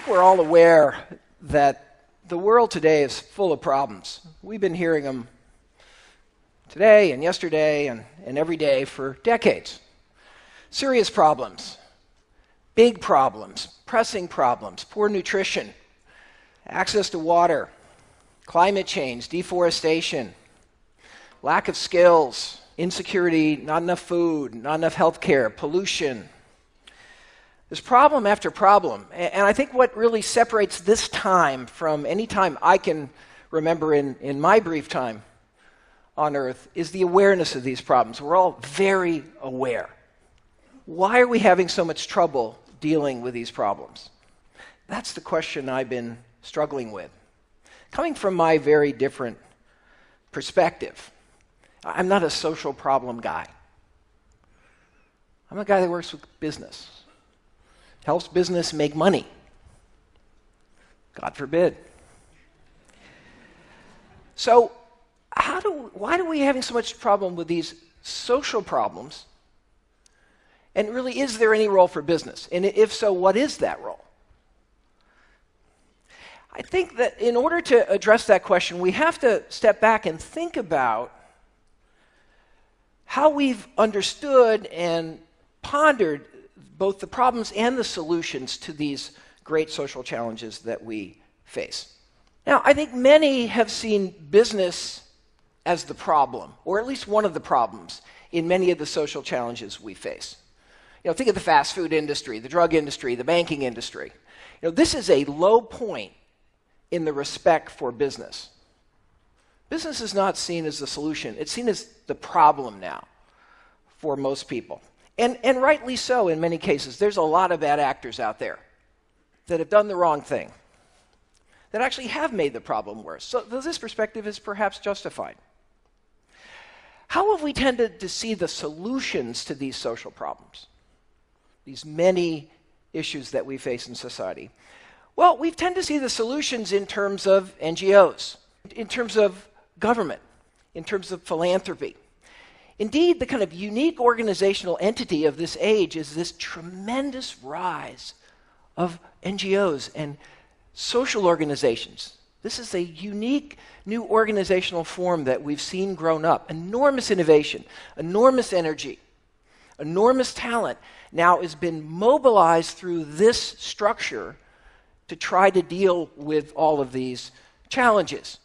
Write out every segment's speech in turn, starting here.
think we're all aware that the world today is full of problems. We've been hearing them today and yesterday and every day for decades. Serious problems, big problems, pressing problems, poor nutrition, access to water, climate change, deforestation, lack of skills, insecurity, not enough food, not enough health care, pollution. There's problem after problem. And I think what really separates this time from any time I can remember in my brief time on Earth is the awareness of these problems. We're all very aware. Why are we having so much trouble dealing with these problems? That's the question I've been struggling with. Coming from my very different perspective, I'm not a social problem guy. I'm a guy that works with business, helps business make money. God forbid. So why are we having so much problem with these social problems? And really, is there any role for business? And if so, what is that role? I think that in order to address that question, we have to step back and think about how we've understood and pondered both the problems and the solutions to these great social challenges that we face. Now, I think many have seen business as the problem, or at least one of the problems, in many of the social challenges we face. Think of the fast food industry, the drug industry, the banking industry. This is a low point in the respect for business. Business is not seen as the solution. It's seen as the problem now for most people. And rightly so in many cases. There's a lot of bad actors out there that have done the wrong thing, that actually have made the problem worse. So this perspective is perhaps justified. How have we tended to see the solutions to these social problems, these many issues that we face in society? Well, we tend to see the solutions in terms of NGOs, in terms of government, in terms of philanthropy. Indeed, the kind of unique organizational entity of this age is this tremendous rise of NGOs and social organizations. This is a unique new organizational form that we've seen grown up. Enormous innovation, enormous energy, enormous talent now has been mobilized through this structure to try to deal with all of these challenges.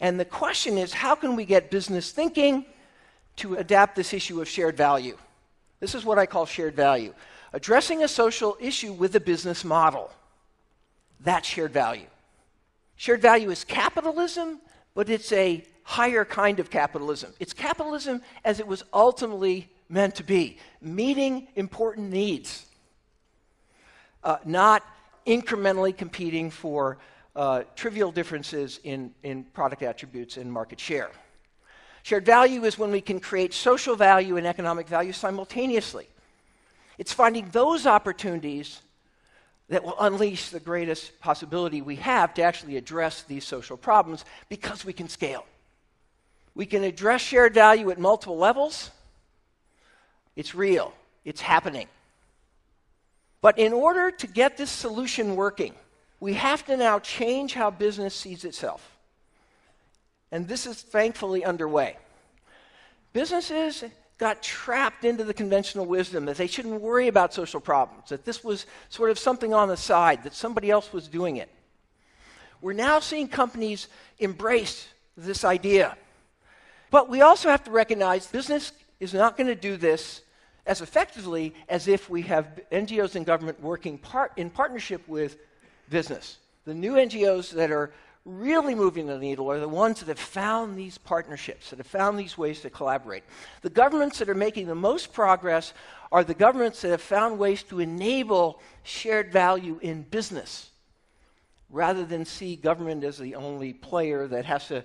And the question is, how can we get business thinking to adapt this issue of shared value? This is what I call shared value. Addressing a social issue with a business model. That's shared value. Shared value is capitalism, but it's a higher kind of capitalism. It's capitalism as it was ultimately meant to be, meeting important needs, not incrementally competing for trivial differences in product attributes and market share. Shared value is when we can create social value and economic value simultaneously. It's finding those opportunities that will unleash the greatest possibility we have to actually address these social problems because we can scale. We can address shared value at multiple levels. It's real. It's happening. But in order to get this solution working, we have to now change how business sees itself. And this is thankfully underway. Businesses got trapped into the conventional wisdom that they shouldn't worry about social problems, that this was sort of something on the side, that somebody else was doing it. We're now seeing companies embrace this idea. But we also have to recognize business is not going to do this as effectively as if we have NGOs and government working in partnership with business. The new NGOs that are really moving the needle are the ones that have found these partnerships, that have found these ways to collaborate. The governments that are making the most progress are the governments that have found ways to enable shared value in business, rather than see government as the only player that has to,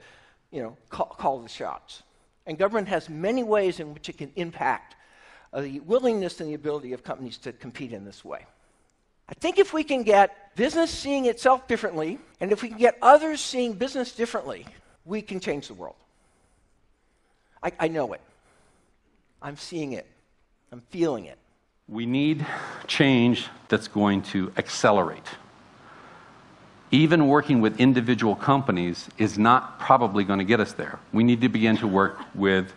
call the shots. And government has many ways in which it can impact the willingness and the ability of companies to compete in this way. I think if we can get business seeing itself differently, and if we can get others seeing business differently, we can change the world. I know it. I'm seeing it. I'm feeling it. We need change that's going to accelerate. Even working with individual companies is not probably going to get us there. We need to begin to work with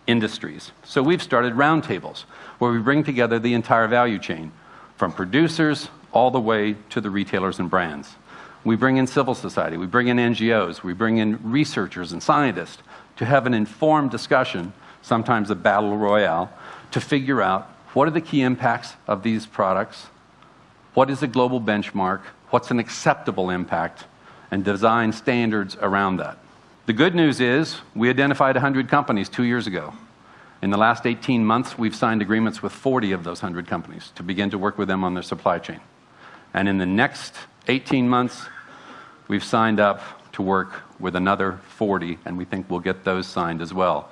industries. So we've started roundtables where we bring together the entire value chain, from producers all the way to the retailers and brands. We bring in civil society, we bring in NGOs, we bring in researchers and scientists to have an informed discussion, sometimes a battle royale, to figure out what are the key impacts of these products, what is a global benchmark, what's an acceptable impact, and design standards around that. The good news is we identified 100 companies 2 years ago. In the last 18 months, we've signed agreements with 40 of those 100 companies to begin to work with them on their supply chain. And in the next 18 months, we've signed up to work with another 40, and we think we'll get those signed as well.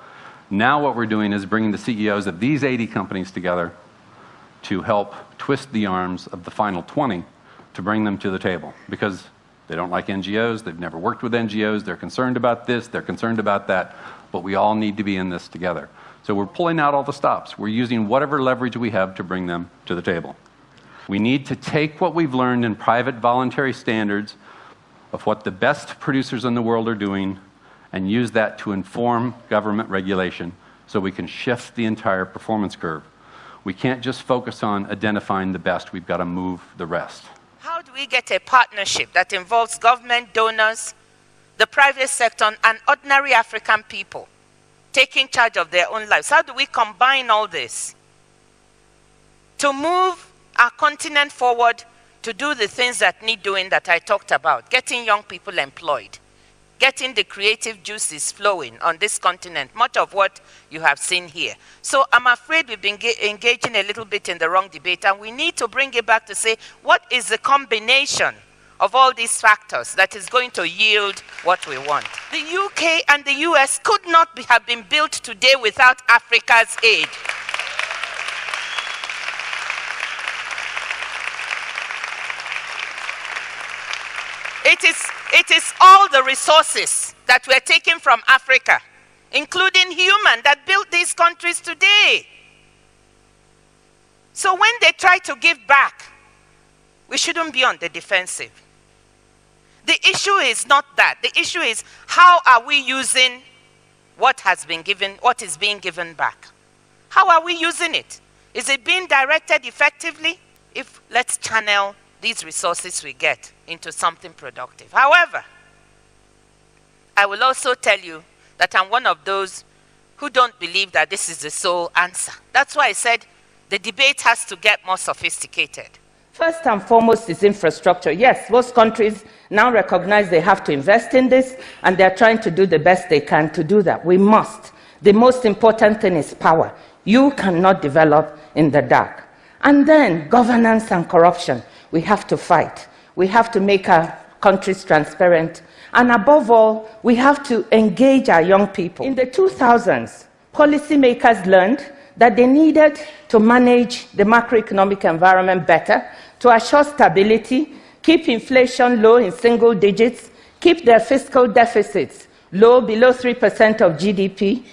Now what we're doing is bringing the CEOs of these 80 companies together to help twist the arms of the final 20 to bring them to the table, because they don't like NGOs, they've never worked with NGOs, they're concerned about this, they're concerned about that, but we all need to be in this together. So we're pulling out all the stops. We're using whatever leverage we have to bring them to the table. We need to take what we've learned in private voluntary standards of what the best producers in the world are doing and use that to inform government regulation so we can shift the entire performance curve. We can't just focus on identifying the best, we've got to move the rest. How do we get a partnership that involves government, donors, the private sector, and ordinary African people taking charge of their own lives? How do we combine all this to move our continent forward to do the things that need doing that I talked about, getting young people employed, getting the creative juices flowing on this continent, much of what you have seen here. So I'm afraid we've been engaging a little bit in the wrong debate, and we need to bring it back to say, what is the combination of all these factors that is going to yield what we want? The UK and the US could not have been built today without Africa's aid. It is all the resources that were taken from Africa, including human, that built these countries today. So when they try to give back, we shouldn't be on the defensive. The issue is not that. The issue is, how are we using what has been given, what is being given back? How are we using it? Is it being directed effectively? If let's channel these resources we get into something productive. However, I will also tell you that I'm one of those who don't believe that this is the sole answer. That's why I said the debate has to get more sophisticated. First and foremost is infrastructure. Yes, most countries now recognize they have to invest in this, and they're trying to do the best they can to do that. We must. The most important thing is power. You cannot develop in the dark. And then governance and corruption. We have to fight. We have to make our countries transparent. And above all, we have to engage our young people. In the 2000s, policymakers learned that they needed to manage the macroeconomic environment better, to assure stability, keep inflation low in single digits, keep their fiscal deficits low, below 3% of GDP,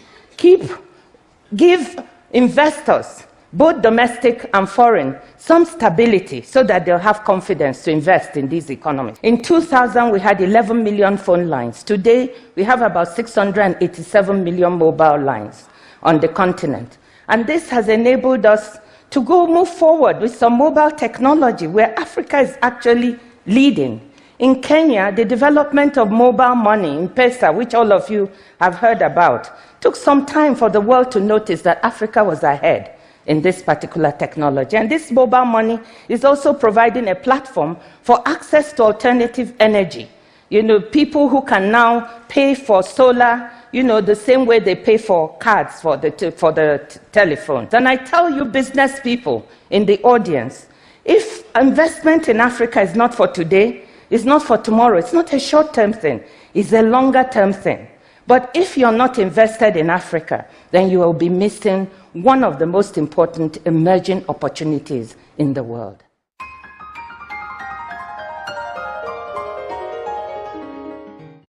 give investors, both domestic and foreign, some stability so that they'll have confidence to invest in these economies. In 2000, we had 11 million phone lines. Today, we have about 687 million mobile lines on the continent. And this has enabled us to move forward with some mobile technology where Africa is actually leading. In Kenya, the development of mobile money, M-Pesa, which all of you have heard about, took some time for the world to notice that Africa was ahead in this particular technology. And this mobile money is also providing a platform for access to alternative energy. You know, people who can now pay for solar, you know, the same way they pay for cards for the telephones. And I tell you, business people in the audience, if investment in Africa is not for today, it's not for tomorrow, it's not a short-term thing, it's a longer-term thing. But if you're not invested in Africa, then you will be missing one of the most important emerging opportunities in the world.